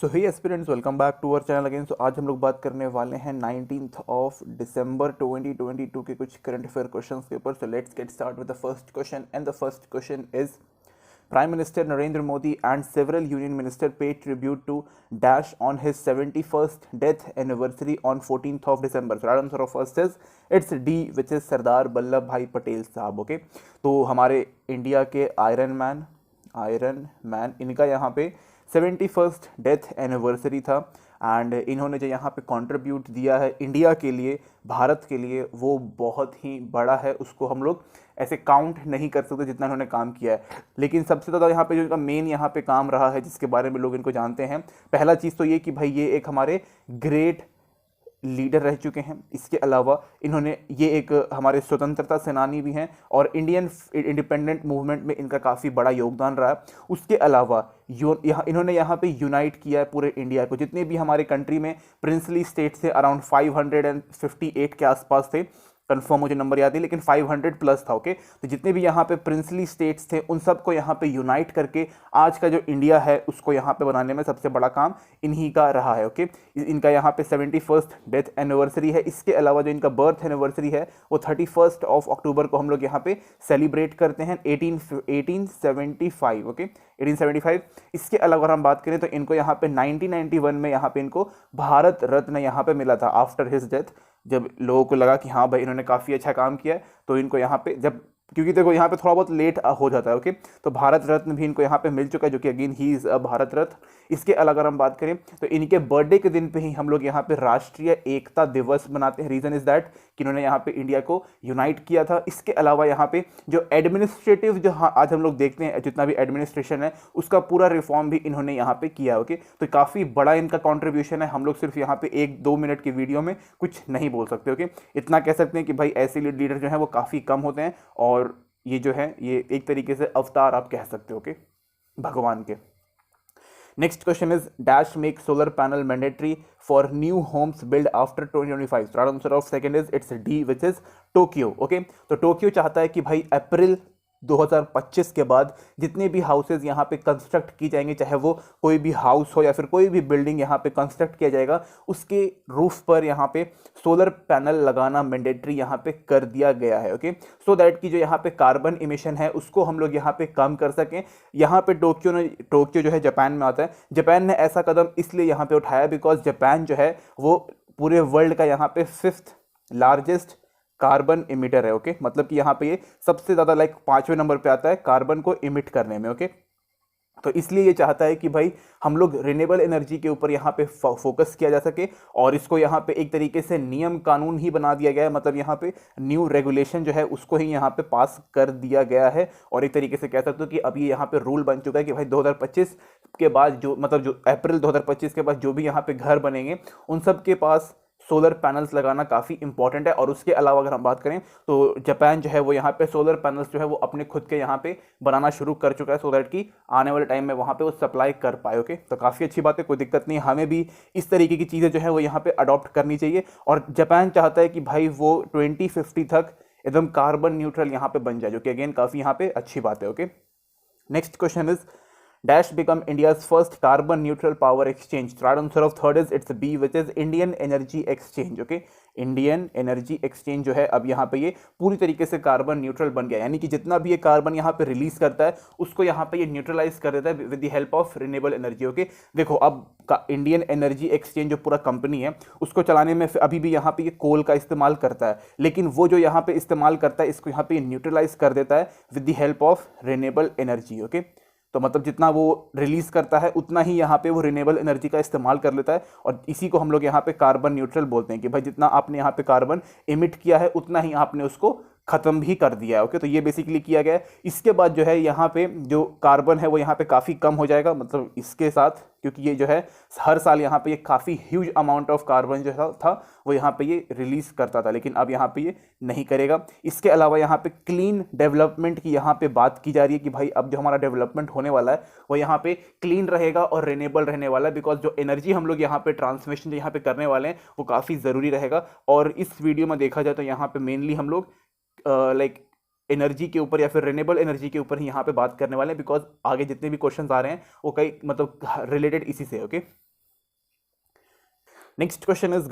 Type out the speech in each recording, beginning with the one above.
So hey aspirants, welcome back to our channel again. So आज हम लोग बात करने वाले हैं 19 दिसंबर 2022 के कुछ करंट अफेयर क्वेश्चंस के ऊपर। So let's get start with the first question and the first question is Prime Minister Narendra Modi and several union ministers paid tribute to Dash on his 71st death anniversary on 14th of December. So right answer of first is it's D, which is Sardar Vallabh भाई पटेल साहब। Okay, तो हमारे India के iron man इनका यहाँ पे 71st death anniversary था and इन्होंने जो यहाँ पे कंट्रीब्यूट दिया है इंडिया के लिए, भारत के लिए, वो बहुत ही बड़ा है। उसको हम लोग ऐसे काउंट नहीं कर सकते जितना इन्होंने काम किया है। लेकिन सबसे ज़्यादा यहाँ पे जो इनका मेन यहाँ पे काम रहा है, जिसके बारे में लोग इनको जानते हैं, पहला चीज़ तो ये कि भाई ये एक हमारे ग्रेट लीडर रह चुके हैं। इसके अलावा इन्होंने ये एक हमारे स्वतंत्रता सेनानी भी हैं और इंडियन इंडिपेंडेंट मूवमेंट में इनका काफ़ी बड़ा योगदान रहा है। उसके अलावा इन्होंने यहाँ पे यूनाइट किया है पूरे इंडिया को। जितने भी हमारे कंट्री में प्रिंसली स्टेट्स थे, अराउंड 558 के आसपास थे, कंफर्म मुझे नंबर याद है, लेकिन 500 प्लस था। ओके, तो जितने भी यहाँ पे प्रिंसली स्टेट्स थे उन सबको यहाँ पे यूनाइट करके आज का जो इंडिया है उसको यहाँ पे बनाने में सबसे बड़ा काम इन्हीं का रहा है। ओके, इनका यहाँ पे 71st डेथ एनिवर्सरी है। इसके अलावा जो इनका बर्थ एनिवर्सरी है वो 31 ऑफ अक्टूबर को हम लोग यहाँ पे सेलिब्रेट करते हैं, 1875। ओके, 1875। इसके अलावा अगर हम बात करें तो इनको यहाँ पे 1991 में यहाँ पे इनको भारत रत्न यहाँ पे मिला था आफ्टर हिज डेथ। जब लोगों को लगा कि हाँ भाई इन्होंने काफ़ी अच्छा काम किया है, तो इनको यहाँ पे क्योंकि देखो यहाँ पे थोड़ा बहुत लेट हो जाता है। ओके, तो भारत रत्न भी इनको यहाँ पे मिल चुका है, जो कि अगेन ही इज़ अ भारत रत्न। इसके अलावा अगर हम बात करें तो इनके बर्थडे के दिन पे ही हम लोग यहाँ पे राष्ट्रीय एकता दिवस मनाते हैं। रीज़न इज़ दैट कि इन्होंने यहाँ पे इंडिया को यूनाइट किया था। इसके अलावा यहाँ पे जो एडमिनिस्ट्रेटिव जो आज हम लोग देखते हैं, जितना भी एडमिनिस्ट्रेशन है उसका पूरा रिफॉर्म भी इन्होंने यहाँ पे किया। ओके, तो काफ़ी बड़ा इनका कॉन्ट्रीब्यूशन है। हम लोग सिर्फ यहाँ पे 1-2 मिनट की वीडियो में कुछ नहीं बोल सकते। ओके, इतना कह सकते हैं कि भाई ऐसे लीडर जो है वो काफ़ी कम होते हैं और ये जो है ये एक तरीके से अवतार आप कह सकते हो। ओके, भगवान के। Next question is dash make solar panel mandatory for new homes build after 2025। Right answer of second is it's D, which is Tokyo. Okay, तो टोक्यो चाहता है कि भाई अप्रैल 2025 के बाद जितने भी हाउसेज यहाँ पे कंस्ट्रक्ट की जाएंगे, चाहे वो कोई भी हाउस हो या फिर कोई भी बिल्डिंग यहाँ पे कंस्ट्रक्ट किया जाएगा, उसके रूफ पर यहाँ पे सोलर पैनल लगाना मैंडेटरी यहाँ पे कर दिया गया है। ओके, सो दैट कि जो यहाँ पे कार्बन इमिशन है उसको हम लोग यहाँ पे कम कर सकें। यहाँ पे टोक्यो जो है जापान में आता है। जापान ने ऐसा कदम इसलिए यहाँ पे उठाया बिकॉज जापान जो है वो पूरे वर्ल्ड का यहाँ पे 5th लार्जेस्ट कार्बन इमिटर है। ओके, मतलब कि यहाँ पे ये सबसे ज़्यादा 5वें नंबर पे आता है कार्बन को इमिट करने में। ओके, तो इसलिए ये चाहता है कि भाई हम लोग रिन्यूएबल एनर्जी के ऊपर यहाँ पे फोकस किया जा सके और इसको यहाँ पे एक तरीके से नियम कानून ही बना दिया गया है। मतलब यहाँ पे न्यू रेगुलेशन जो है उसको ही यहाँ पे पास कर दिया गया है और एक तरीके से कह सकते हो कि अभी यहाँ पे रूल बन चुका है कि भाई 2025 के बाद जो अप्रैल 2025 के बाद जो भी यहाँ पे घर बनेंगे उन सब के पास सोलर पैनल्स लगाना काफ़ी इंपॉर्टेंट है। और उसके अलावा अगर हम बात करें तो जापान जो है वो यहाँ पे सोलर पैनल्स जो है वो अपने खुद के यहाँ पे बनाना शुरू कर चुका है, सो दैट कि आने वाले टाइम में वहाँ पे वो सप्लाई कर पाए। ओके, तो काफ़ी अच्छी बात है, कोई दिक्कत नहीं। हमें भी इस तरीके की चीज़ें जो है वो यहाँ पे अडॉप्ट करनी चाहिए और जापान चाहता है कि भाई वो 2050 तक एकदम कार्बन न्यूट्रल यहाँ पे बन जाए, जो कि अगेन काफ़ी यहाँ पे अच्छी बात है। Okay, next question is Dash become India's first carbon neutral power exchange. Right answer of third is it's B, which is Indian Energy Exchange. Okay, Indian Energy Exchange जो है अब यहाँ पे ये पूरी तरीके से कार्बन न्यूट्रल बन गया, यानी कि जितना भी ये कार्बन यहाँ पे रिलीज करता है उसको यहाँ पे ये न्यूट्रलाइज कर देता है with the help of renewable energy. Okay, देखो अब इंडियन एनर्जी एक्सचेंज जो पूरा कंपनी है उसको चलाने में अभी भी यहाँ पे ये कोल का इस्तेमाल करता है, लेकिन वो जो यहाँ पे इस्तेमाल करता है इसको यहाँ पे न्यूट्रलाइज कर देता है with the help of renewable energy. Okay, तो मतलब जितना वो रिलीज करता है उतना ही यहाँ पे वो रिन्यूएबल एनर्जी का इस्तेमाल कर लेता है और इसी को हम लोग यहाँ पे कार्बन न्यूट्रल बोलते हैं कि भाई जितना आपने यहाँ पे कार्बन इमिट किया है उतना ही आपने उसको खत्म भी कर दिया है। ओके, तो ये बेसिकली किया गया है। इसके बाद जो है यहाँ पे जो कार्बन है वो यहाँ पे काफ़ी कम हो जाएगा, मतलब इसके साथ, क्योंकि ये जो है हर साल यहाँ पे ये काफ़ी ह्यूज अमाउंट ऑफ कार्बन जो था वो यहाँ पे ये रिलीज करता था, लेकिन अब यहाँ पे ये नहीं करेगा। इसके अलावा यहाँ पे क्लीन डेवलपमेंट की यहाँ पे बात की जा रही है कि भाई अब जो हमारा डेवलपमेंट होने वाला है वो यहाँ पे क्लीन रहेगा और रिन्यूएबल रहने वाला है, बिकॉज जो एनर्जी हम लोग यहाँ पे ट्रांसमिशन यहाँ पे करने वाले हैं वो काफ़ी ज़रूरी रहेगा। और इस वीडियो में देखा जाए तो यहाँ पे मेनली हम लोग एनर्जी के ऊपर या फिर रिन्यूएबल एनर्जी के ऊपर ही यहाँ पे बात करने वाले हैं, बिकॉज आगे जितने भी क्वेश्चंस आ रहे हैं वो कई मतलब रिलेटेड इसी से। Okay, next question is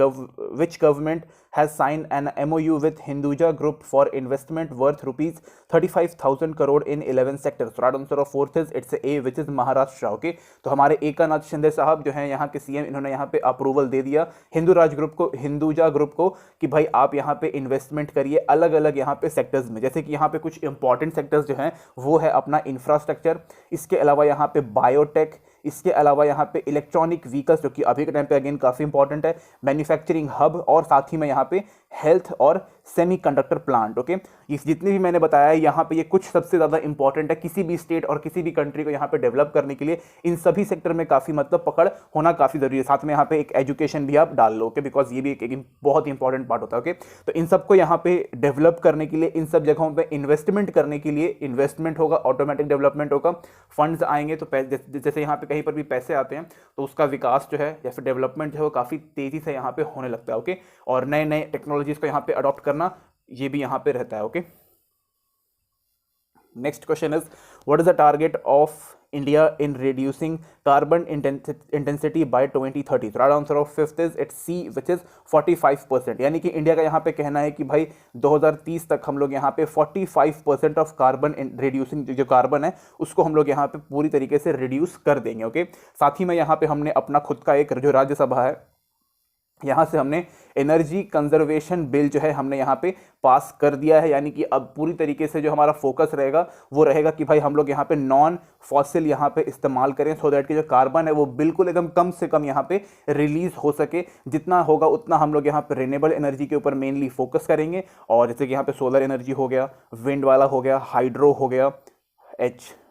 which government has sign an MOU with Hinduja group for investment worth ₹35,000 crore in 11 sectors. Right answer of fourth is it's A which is Maharashtra. Okay, तो हमारे एकनाथ शिंदे साहब जो हैं यहाँ के CM, इन्होंने यहाँ पे अप्रूवल दे दिया हिंदुजा ग्रुप को कि भाई आप यहाँ पे इन्वेस्टमेंट करिए अलग अलग यहाँ पे सेक्टर्स में। जैसे कि यहाँ पे कुछ इंपॉर्टेंट सेक्टर्स जो हैं वो है अपना इंफ्रास्ट्रक्चर, इसके अलावा यहाँ पे बायोटेक, इसके अलावा यहाँ पे इलेक्ट्रॉनिक व्हीकल्स जो कि अभी के टाइम पे अगेन काफ़ी इंपॉर्टेंट है, मैन्युफैक्चरिंग हब, और साथ ही में यहाँ पे हेल्थ और सेमीकंडक्टर प्लांट। ओके, ये जितने भी मैंने बताया है यहाँ पे ये कुछ सबसे ज़्यादा इंपॉर्टेंट है किसी भी स्टेट और किसी भी कंट्री को यहाँ पे डेवलप करने के लिए। इन सभी सेक्टर में काफ़ी मतलब पकड़ होना काफ़ी ज़रूरी है। साथ में यहाँ पे एक एजुकेशन भी आप डाल लो, ओके, बिकॉज ये भी एक बहुत इंपॉर्टेंट पार्ट होता है। ओके, तो इन सबको यहाँ पे डेवलप करने के लिए, इन सब जगहों पर इन्वेस्टमेंट करने के लिए, इन्वेस्टमेंट होगा, ऑटोमेटिक डेवलपमेंट होगा, फंड्स आएंगे, तो जैसे यहाँ पे कहीं पर भी पैसे आते हैं तो उसका विकास जो है या फिर डेवलपमेंट जो है वो काफ़ी तेज़ी से यहाँ पे होने लगता है। ओके, और नए नए टेक्नोलॉजीज को यहाँ पे अडॉप्ट करना ये भी यहाँ पे रहता है। Okay, next question is what is the target of India in reducing carbon intensity by 2030। Right answer of fifth is it's C which is 45%। यानी कि इंडिया का यहाँ पे कहना है कि भाई 2030 तक हम लोग यहाँ पे 45% ऑफ कार्बन रिड्यूसिंग जो कार्बन है उसको हम लोग यहाँ पे पूरी तरीके से रिड्यूस कर देंगे। ओके, साथ ही में यहाँ पे हमने अपना खुद का एक जो राज्यसभा है यहाँ से हमने एनर्जी कंजर्वेशन बिल जो है हमने यहाँ पे पास कर दिया है। यानी कि अब पूरी तरीके से जो हमारा फोकस रहेगा वो रहेगा कि भाई हम लोग यहाँ पे नॉन फॉसिल यहाँ पे इस्तेमाल करें, सो दैट कि जो कार्बन है वो बिल्कुल एकदम कम से कम यहाँ पे रिलीज हो सके। जितना होगा उतना हम लोग यहाँ पे रिन्यूएबल एनर्जी के ऊपर मेनली फोकस करेंगे। और जैसे कि यहाँ पे सोलर एनर्जी हो गया, विंड वाला हो गया, हाइड्रो हो गया,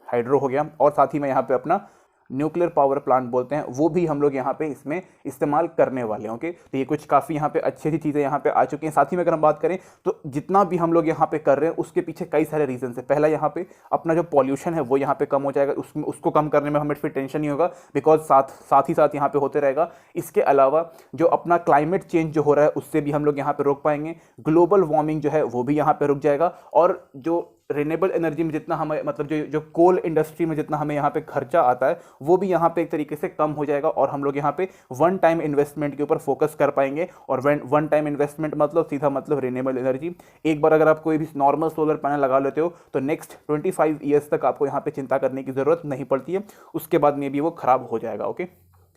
हाइड्रो हो गया, और साथ ही में यहाँ पे अपना न्यूक्लियर पावर प्लांट बोलते हैं वो भी हम लोग यहाँ पे इसमें इस्तेमाल करने वाले हैं। ओके, तो ये कुछ काफ़ी यहाँ पे अच्छी अच्छी चीज़ें यहाँ पे आ चुकी हैं। साथ ही में अगर हम बात करें तो जितना भी हम लोग यहाँ पे कर रहे हैं उसके पीछे कई सारे रीजन है। पहला यहाँ पे अपना जो पॉल्यूशन है वो यहाँ पे कम हो जाएगा, उसको कम करने में हमें फिर टेंशन नहीं होगा, बिकॉज साथ ही साथ यहाँ पे होते रहेगा। इसके अलावा जो अपना क्लाइमेट चेंज जो हो रहा है उससे भी हम लोग यहाँ पे रोक पाएंगे, ग्लोबल वार्मिंग जो है वो भी यहाँ पे रुक जाएगा, और जो रिन्यूएबल एनर्जी में जितना हमें मतलब जो कोल इंडस्ट्री में जितना हमें यहाँ पे खर्चा आता है वो भी यहाँ पे एक तरीके से कम हो जाएगा, और हम लोग यहाँ पे वन टाइम इन्वेस्टमेंट के ऊपर फोकस कर पाएंगे। और वन टाइम इन्वेस्टमेंट मतलब सीधा मतलब रिन्यूएबल एनर्जी। एक बार अगर आप कोई भी नॉर्मल सोलर पैनल लगा लेते हो तो नेक्स्ट 25 ईयर्स तक आपको यहाँ पे चिंता करने की जरूरत नहीं पड़ती है, उसके बाद में भी वो खराब हो जाएगा। Okay,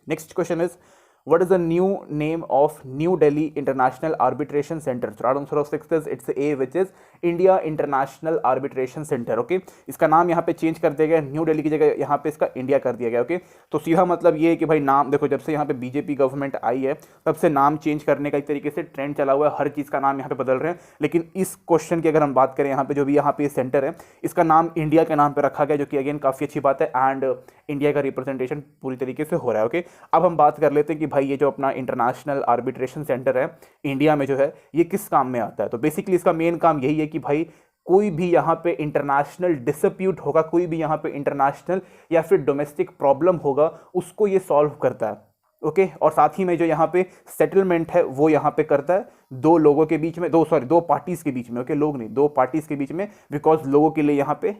next question is what is the new name of New Delhi International Arbitration Center? So right answer of sixth is it's A which is India International Arbitration Center. Okay, इसका नाम यहाँ पे चेंज कर दिया गया, new Delhi की जगह यहाँ पे इसका इंडिया कर दिया गया। ओके, तो सीधा मतलब ये है कि भाई नाम देखो, जब से यहाँ पे बीजेपी गवर्नमेंट आई है तब से नाम चेंज करने का एक तरीके से ट्रेंड चला हुआ है, हर चीज़ का नाम यहाँ पे बदल रहे हैं। लेकिन इस क्वेश्चन की अगर हम बात करें यहाँ पे जो भी यहाँ पे सेंटर है इसका नाम इंडिया के नाम पे रखा गया, जो कि अगेन काफ़ी अच्छी बात है, एंड इंडिया का रिप्रेजेंटेशन पूरी तरीके से हो रहा है। ओके, अब हम बात कर लेते हैं कि भाई ये जो अपना इंटरनेशनल आर्बिट्रेशन सेंटर है इंडिया में जो है ये किस काम में आता है। तो बेसिकली इसका मेन काम यही है कि भाई कोई भी यहाँ पे इंटरनेशनल डिस्प्यूट होगा, कोई भी यहाँ पे इंटरनेशनल या फिर डोमेस्टिक प्रॉब्लम होगा, उसको ये सॉल्व करता है। ओके, और साथ ही में जो यहाँ पे सेटलमेंट है वो यहाँ पे करता है दो लोगों के बीच में, दो पार्टीज के बीच में। ओके, लोग नहीं, दो पार्टीज के बीच में, बिकॉज लोगों के लिए यहाँ पे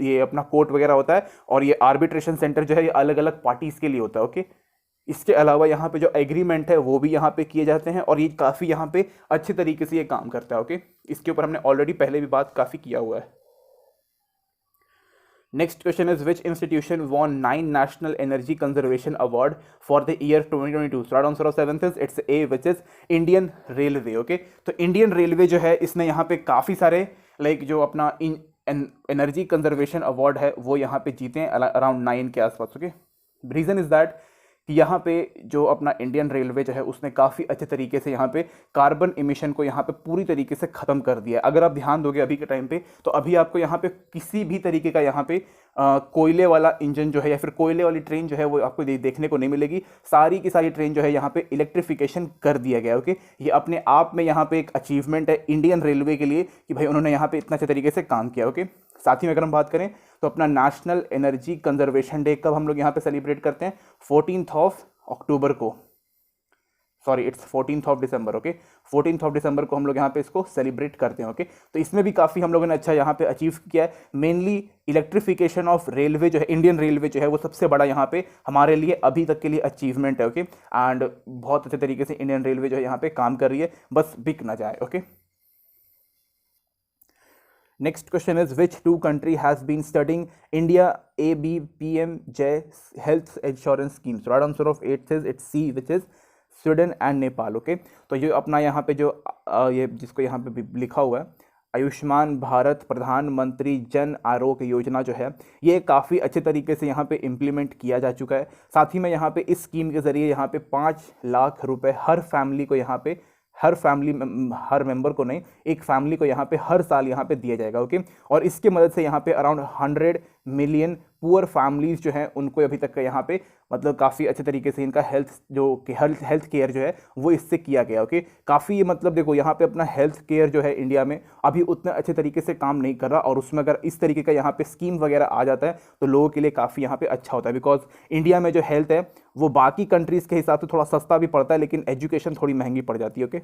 ये अपना कोर्ट वगैरह होता है, और ये आर्बिट्रेशन सेंटर जो है ये अलग अलग पार्टीज के लिए होता है। ओके, इसके अलावा यहाँ पे जो एग्रीमेंट है वो भी यहाँ पे किए जाते हैं, और ये काफ़ी यहाँ पे अच्छे तरीके से ये काम करता है। ओके, इसके ऊपर हमने ऑलरेडी पहले भी बात काफ़ी किया हुआ है। Next question is which institution won 9 national energy conservation award for the year 2022। Right answer of seventh is it's A which is Indian railway. Okay, तो इंडियन रेलवे जो है इसने यहाँ पे काफ़ी सारे जो अपना एनर्जी कंजर्वेशन अवार्ड है वो यहाँ पे जीते हैं अराउंड 9 के आसपास। ओके, रीज़न इज दैट कि यहाँ पे जो अपना इंडियन रेलवे जो है उसने काफ़ी अच्छे तरीके से यहाँ पे कार्बन इमिशन को यहाँ पे पूरी तरीके से ख़त्म कर दिया है। अगर आप ध्यान दोगे अभी के टाइम पे तो अभी आपको यहाँ पे किसी भी तरीके का यहाँ पे कोयले वाला इंजन जो है या फिर कोयले वाली ट्रेन जो है वो आपको देखने को नहीं मिलेगी। सारी की सारी ट्रेन जो है यहाँ पे इलेक्ट्रिफिकेशन कर दिया गया। ओके, ये अपने आप में यहाँ पे एक अचीवमेंट है इंडियन रेलवे के लिए कि भाई उन्होंने यहाँ पे इतना अच्छे तरीके से काम किया। ओके, साथ ही में अगर हम बात करें तो अपना नेशनल एनर्जी कंजर्वेशन डे कब हम लोग यहाँ पे सेलिब्रेट करते हैं? 14 अक्टूबर को। Sorry it's 14th of December, okay 14th of December को हम लोग यहाँ पे इसको सेलिब्रेट करते हैं, ओके। तो इसमें भी काफ़ी हम लोगों ने अच्छा यहाँ पे अचीव किया है। मेनली इलेक्ट्रिफिकेशन ऑफ रेलवे जो है, इंडियन रेलवे जो है वो सबसे बड़ा यहाँ पे हमारे लिए अभी तक के लिए अचीवमेंट है, ओके। एंड बहुत अच्छे तरीके से इंडियन रेलवे जो है यहाँ पे काम कर रही है, बस बिक ना जाए, okay. Next question is, which two country has been studying India ABPMJ health insurance scheme? So right answer of it is it's C, which is Sweden and Nepal, okay. तो ये अपना यहाँ पे जो ये जिसको यहाँ पे लिखा हुआ है आयुष्मान भारत प्रधानमंत्री जन आरोग्य योजना जो है, ये काफ़ी अच्छे तरीके से यहाँ पे इम्प्लीमेंट किया जा चुका है। साथ ही में यहाँ पे इस स्कीम के ज़रिए यहाँ पे 5 लाख रुपए हर फैमिली को यहाँ पे हर मेंबर को नहीं, एक फैमिली को यहाँ पे हर साल यहाँ पे दिया जाएगा, ओके। और इसके मदद से यहाँ पे अराउंड 100 मिलियन पुअर फैमिलीज जो हैं उनको अभी तक का यहाँ पे मतलब काफ़ी अच्छे तरीके से इनका हेल्थ केयर जो है वो इससे किया गया, ओके। काफ़ी मतलब देखो यहाँ पे अपना हेल्थ केयर जो है इंडिया में अभी उतना अच्छे तरीके से काम नहीं कर रहा, और उसमें अगर इस तरीके का यहाँ पे स्कीम वगैरह आ जाता है तो लोगों के लिए काफ़ी यहाँ पे अच्छा होता है। बिकॉज इंडिया में जो हेल्थ है वो बाकी कंट्रीज़ के हिसाब से थोड़ा सस्ता भी पड़ता है, लेकिन एजुकेशन थोड़ी महंगी पड़ जाती है, ओके।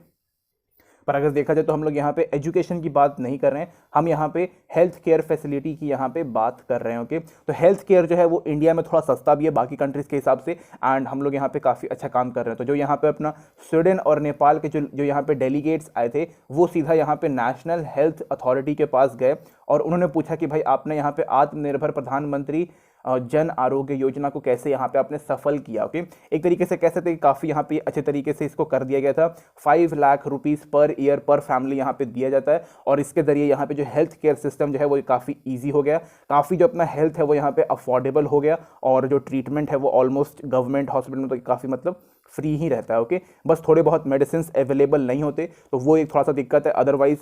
पर अगर देखा जाए तो हम लोग यहाँ पे एजुकेशन की बात नहीं कर रहे हैं, हम यहाँ पे हेल्थ केयर फैसिलिटी की यहाँ पे बात कर रहे हैं, ओके। तो हेल्थ केयर जो है वो इंडिया में थोड़ा सस्ता भी है बाकी कंट्रीज़ के हिसाब से, एंड हम लोग यहाँ पे काफ़ी अच्छा काम कर रहे हैं। तो जो यहाँ पे अपना स्वीडन और नेपाल के जो यहाँ पे डेलीगेट्स आए थे वो सीधा यहाँ पे नेशनल हेल्थ अथॉरिटी के पास गए और उन्होंने पूछा कि भाई आपने यहाँ पे आत्मनिर्भर प्रधानमंत्री जन आरोग्य योजना को कैसे यहाँ पे आपने सफल किया, ओके। एक तरीके से कह सकते हैं कि काफ़ी यहाँ पे अच्छे तरीके से इसको कर दिया गया था। 5 लाख रुपीज़ पर ईयर पर फैमिली यहाँ पे दिया जाता है, और इसके ज़रिए यहाँ पे जो हेल्थ केयर सिस्टम जो है वो काफ़ी ईजी हो गया, काफ़ी जो अपना हेल्थ है वो यहाँ पे अफोर्डेबल हो गया, और जो ट्रीटमेंट है वो ऑलमोस्ट गवर्नमेंट हॉस्पिटल में तो काफ़ी मतलब फ्री ही रहता है, ओके। बस थोड़े बहुत मेडिसिन अवेलेबल नहीं होते तो वो एक थोड़ा सा दिक्कत है, अदरवाइज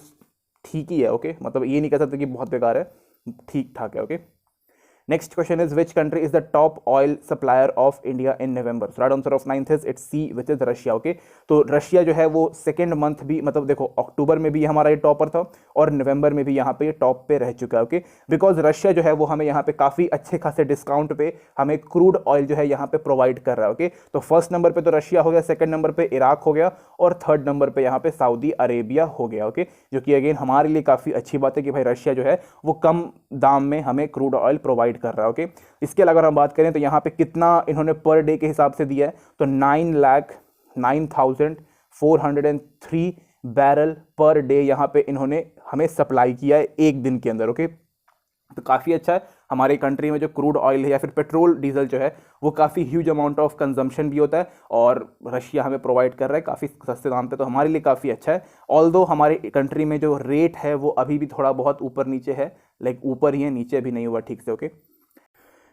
ठीक ही है, ओके। मतलब ये नहीं कह सकते कि बहुत बेकार है, ठीक ठाक है, okay. Next question is, which country is the top oil supplier of India in November? So right answer of 9th is it's C, which is Russia, okay। तो रशिया जो है वो सेकेंड मंथ भी मतलब देखो अक्टूबर में भी हमारा ये टॉपर था और नवंबर में भी यहाँ पे ये टॉप पे रह चुका है, ओके। बिकॉज रशिया जो है वो हमें यहाँ पे काफ़ी अच्छे खासे डिस्काउंट पे हमें क्रूड ऑयल जो है यहाँ पे प्रोवाइड कर रहा है, ओके। तो फर्स्ट नंबर पे तो रशिया हो गया, सेकंड नंबर पे इराक हो गया, और थर्ड नंबर पे यहाँ पे सऊदी अरेबिया हो गया, ओके। जो कि अगेन हमारे लिए काफ़ी अच्छी बात है कि भाई रशिया जो है वो कम दाम में हमें क्रूड ऑयल प्रोवाइड कर रहा है, ओके। इसके अलावा अगर हम बात करें तो यहाँ पे कितना इन्होंने पर डे के हिसाब से दिया है तो 9,09,403 बैरल पर डे यहाँ पे इन्होंने हमें सप्लाई किया है एक दिन के अंदर, ओके। तो काफ़ी अच्छा है। हमारे कंट्री में जो क्रूड ऑयल है या फिर पेट्रोल डीजल जो है वो काफ़ी ह्यूज अमाउंट ऑफ कंजम्पशन भी होता है, और रशिया हमें प्रोवाइड कर रहा है काफ़ी सस्ते दाम पे, तो हमारे लिए काफ़ी अच्छा है। ऑल्दो हमारे कंट्री में जो रेट है वो अभी भी थोड़ा बहुत ऊपर नीचे है, लाइक ऊपर ही है नीचे भी नहीं हुआ ठीक से, okay.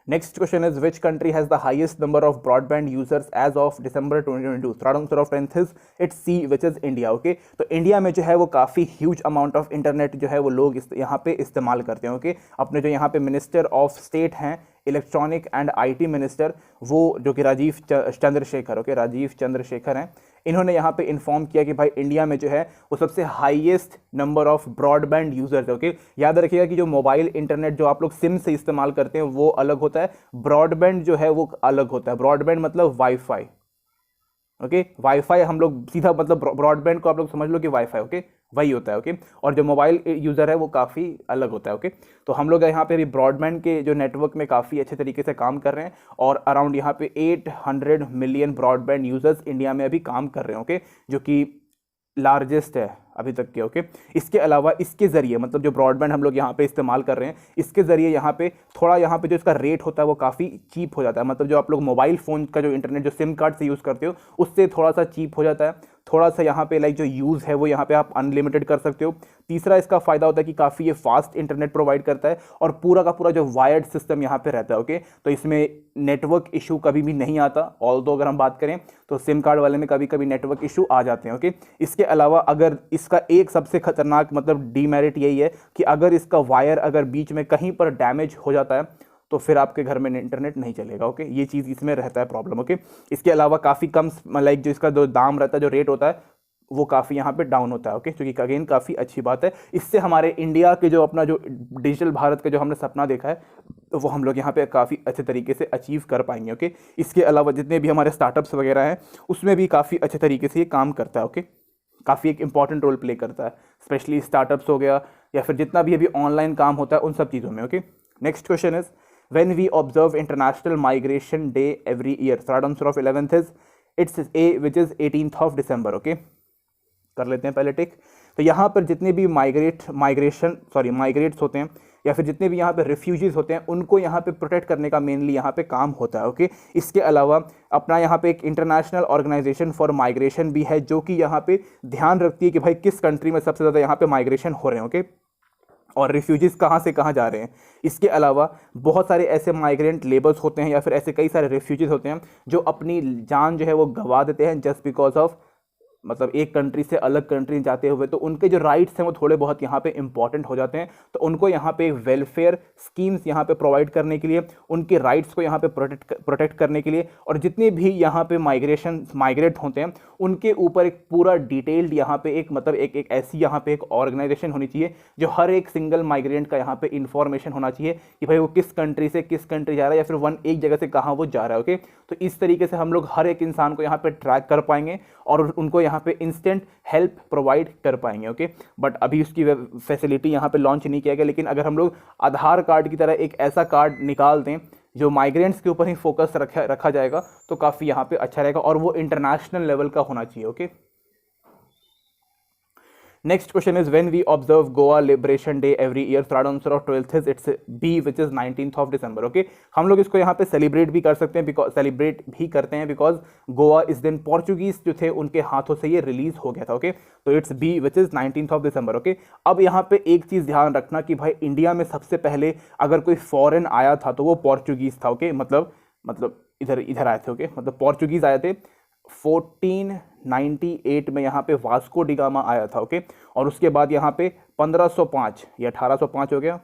Next question is, which country has the highest number of broadband users as of December 2022? Third answer of 10th is it's C, which is India, okay। तो इंडिया में जो है वो काफ़ी ह्यूज अमाउंट ऑफ इंटरनेट जो है वो लोग यहाँ पे इस्तेमाल करते हैं, ओके। अपने जो यहाँ पे मिनिस्टर ऑफ स्टेट हैं इलेक्ट्रॉनिक एंड आईटी मिनिस्टर, वो जो कि राजीव चंद्रशेखर, ओके, राजीव चंद्रशेखर हैं, इन्होंने यहाँ पे इन्फॉर्म किया कि भाई इंडिया में जो है वो सबसे highest number of broadband users है, ओके। याद रखिएगा कि जो मोबाइल इंटरनेट जो आप लोग सिम से इस्तेमाल करते हैं वो अलग होता है, ब्रॉडबैंड जो है वो अलग होता है। ब्रॉडबैंड मतलब वाईफाई, ओके। वाईफाई हम लोग सीधा मतलब ब्रॉडबैंड को आप लोग समझ लो कि वाईफाई, ओके, वही होता है, ओके। और जो मोबाइल यूज़र है वो काफ़ी अलग होता है, ओके। तो हम लोग यहाँ पे अभी ब्रॉडबैंड के जो नेटवर्क में काफ़ी अच्छे तरीके से काम कर रहे हैं, और अराउंड यहाँ पे 800 मिलियन ब्रॉडबैंड यूज़र्स इंडिया में अभी काम कर रहे हैं, ओके, जो कि लार्जेस्ट है अभी तक के, ओके। इसके अलावा इसके ज़रिए मतलब जो ब्रॉडबैंड हम लोग यहाँ पे इस्तेमाल कर रहे हैं इसके ज़रिए यहाँ पे थोड़ा यहाँ पे जो इसका रेट होता है वो काफ़ी चीप हो जाता है। मतलब जो आप लोग मोबाइल फ़ोन का जो इंटरनेट जो सिम कार्ड से यूज़ करते हो उससे थोड़ा सा चीप हो जाता है, थोड़ा सा यहाँ पे लाइक जो यूज़ है वो यहाँ पे आप अनलिमिटेड कर सकते हो। तीसरा इसका फ़ायदा होता है कि काफ़ी ये फास्ट इंटरनेट प्रोवाइड करता है, और पूरा का पूरा जो वायर्ड सिस्टम यहाँ पे रहता है, ओके। तो इसमें नेटवर्क इशू कभी भी नहीं आता, ऑल्दो अगर हम बात करें तो सिम कार्ड वाले में कभी कभी नेटवर्क इशू आ जाते हैं, ओके। इसके अलावा अगर इसका एक सबसे खतरनाक मतलब डीमेरिट यही है कि अगर इसका वायर अगर बीच में कहीं पर डैमेज हो जाता है तो फिर आपके घर में इंटरनेट नहीं चलेगा, ओके। ये चीज़ इसमें रहता है प्रॉब्लम, ओके। इसके अलावा काफ़ी कम लाइक जो इसका जो दाम रहता है जो रेट होता है वो काफ़ी यहाँ पे डाउन होता है। ओके, क्योंकि अगेन काफ़ी अच्छी बात है, इससे हमारे इंडिया के जो अपना जो डिजिटल भारत का जो हमने सपना देखा है तो वो हम लोग यहाँ पे काफ़ी अच्छे तरीके से अचीव कर पाएंगे। ओके, इसके अलावा जितने भी हमारे स्टार्टअप्स वगैरह हैं उसमें भी काफ़ी अच्छे तरीके से ये काम करता है। ओके, काफ़ी एक इंपॉर्टेंट रोल प्ले करता है, स्पेशली स्टार्टअप्स हो गया या फिर जितना भी अभी ऑनलाइन काम होता है उन सब चीज़ों में। Okay, next question is when we observe international migration day every year, third answer of 11th is it's A which is 18th of December. Okay, कर लेते हैं पहले टिक। तो यहाँ पर जितने भी माइग्रेट्स होते हैं या फिर जितने भी यहाँ पे रिफ्यूजीज होते हैं उनको यहाँ पे प्रोटेक्ट करने का मेनली यहाँ पे काम होता है। ओके, इसके अलावा अपना यहाँ पे एक इंटरनेशनल ऑर्गेनाइजेशन फॉर माइग्रेशन भी है जो कि यहाँ पे ध्यान रखती है कि भाई किस कंट्री में सबसे ज़्यादा यहाँ पे माइग्रेशन हो रहे हैं। ओके, और रिफ्यूजीज कहाँ से कहाँ जा रहे हैं। इसके अलावा बहुत सारे ऐसे माइग्रेंट लेबर्स होते हैं या फिर ऐसे कई सारे रिफ्यूजीज होते हैं जो अपनी जान जो है वो गंवा देते हैं जस्ट बिकॉज ऑफ मतलब एक कंट्री से अलग कंट्री जाते हुए, तो उनके जो राइट्स हैं वो थोड़े बहुत यहाँ पे इंपॉर्टेंट हो जाते हैं। तो उनको यहाँ पे वेलफेयर स्कीम्स यहाँ पे प्रोवाइड करने के लिए, उनके राइट्स को यहाँ पे प्रोटेक्ट करने के लिए, और जितने भी यहाँ पे माइग्रेट होते हैं उनके ऊपर एक पूरा डिटेल्ड यहाँ पे एक मतलब एक ऐसी यहाँ पे एक ऑर्गेनाइजेशन होनी चाहिए जो हर एक सिंगल माइग्रेंट का यहाँ पे इंफॉर्मेशन होना चाहिए कि भाई वो किस कंट्री से किस कंट्री जा रहा है या फिर एक जगह से कहाँ वो जा रहा है। ओके, तो इस तरीके से हम लोग हर एक इंसान को यहाँ पे ट्रैक कर पाएंगे और उनको यहाँ पे इंस्टेंट हेल्प प्रोवाइड कर पाएंगे। ओके, बट अभी उसकी फैसिलिटी यहाँ पे लॉन्च नहीं किया गया, लेकिन अगर हम लोग आधार कार्ड की तरह एक ऐसा कार्ड निकाल दें जो माइग्रेंट्स के ऊपर ही फोकस रखा जाएगा तो काफ़ी यहाँ पे अच्छा रहेगा और वो इंटरनेशनल लेवल का होना चाहिए। Okay, next question is when we observe Goa liberation day every year, third answer of 12th is it's B which is 19th of December. Okay, हम लोग इसको यहाँ पे सेलिब्रेट भी कर सकते हैं बिकॉज गोवा इस दिन पोर्चुगीज जो थे उनके हाथों से ये रिलीज हो गया था। ओके, तो it's B which is 19th of December. Okay, अब यहाँ पे एक चीज ध्यान रखना कि भाई इंडिया में सबसे पहले अगर कोई फॉरेन आया था तो वो पोर्चुगीज था। ओके, मतलब इधर आए थे। ओके, मतलब पोर्चुगीज आए थे 1498 में यहाँ पे वास्को डिगामा आया था। ओके, और उसके बाद यहाँ पे 1505 या 1805 हो गया,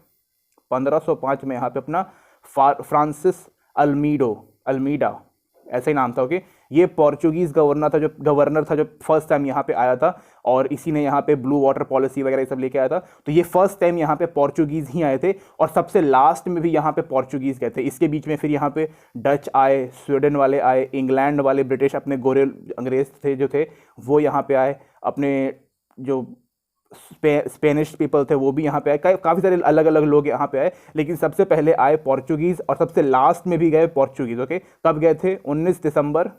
1505 में यहाँ पे अपना फ्रांसिस अल्मीडा ऐसा ही नाम था। ओके, ये पोर्चुगीज गवर्नर था जो फर्स्ट टाइम यहाँ पे आया था और इसी ने यहाँ पे ब्लू वाटर पॉलिसी वगैरह ये सब लेके आया था। तो ये फर्स्ट टाइम यहाँ पे पोर्चुगीज ही आए थे और सबसे लास्ट में भी यहाँ पे पोर्चुगीज गए थे। इसके बीच में फिर यहाँ पे डच आए, स्वीडन वाले आए, इंग्लैंड वाले, ब्रिटिश अपने गोरे अंग्रेज थे जो थे वो यहाँ पे आए, अपने जो स्पेनिश पीपल थे वो भी यहाँ पे आए, काफ़ी सारे अलग अलग लोग यहाँ पे आए, लेकिन सबसे पहले आए पोर्चुगीज़ और सबसे लास्ट में भी गए पोर्चुगीज़। ओके, कब गए थे? 19 दिसंबर,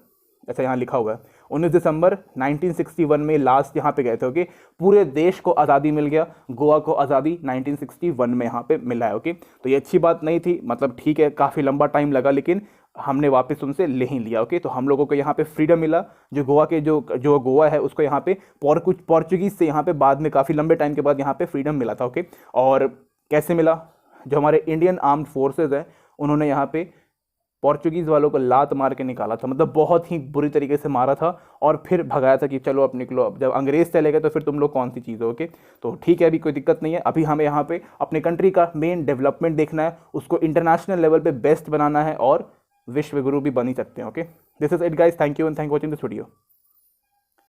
अच्छा यहाँ लिखा हुआ है 19 दिसंबर 1961 में लास्ट यहाँ पे गए थे। ओके, पूरे देश को आज़ादी मिल गया, गोवा को आज़ादी 1961 में यहाँ पे मिला है। ओके, तो ये अच्छी बात नहीं थी, मतलब ठीक है काफ़ी लंबा टाइम लगा लेकिन हमने वापस उनसे ले ही लिया। ओके, तो हम लोगों को यहाँ पे फ्रीडम मिला, जो गोवा के जो गोवा है उसको यहाँ पे कुछ पोर्चुगीज से यहाँ पे बाद में काफ़ी लंबे टाइम के बाद यहाँ पे फ्रीडम मिला था। ओके, और कैसे मिला? जो हमारे इंडियन आर्म्ड फोर्सेज हैं उन्होंने यहाँ पे पोर्चुगीज़ वालों को लात मार के निकाला था, मतलब बहुत ही बुरी तरीके से मारा था और फिर भगाया था कि चलो अब निकलो, अब जब अंग्रेज चले गए तो फिर तुम लोग कौन सी चीज़ हो। ओके, तो ठीक है, अभी कोई दिक्कत नहीं है, अभी हमें यहाँ पे अपने कंट्री का मेन डेवलपमेंट देखना है, उसको इंटरनेशनल लेवल पे बेस्ट बनाना है और विश्व गुरु भी बन ही सकते हैं। Okay, this is it guys, thank you and thank watching this video.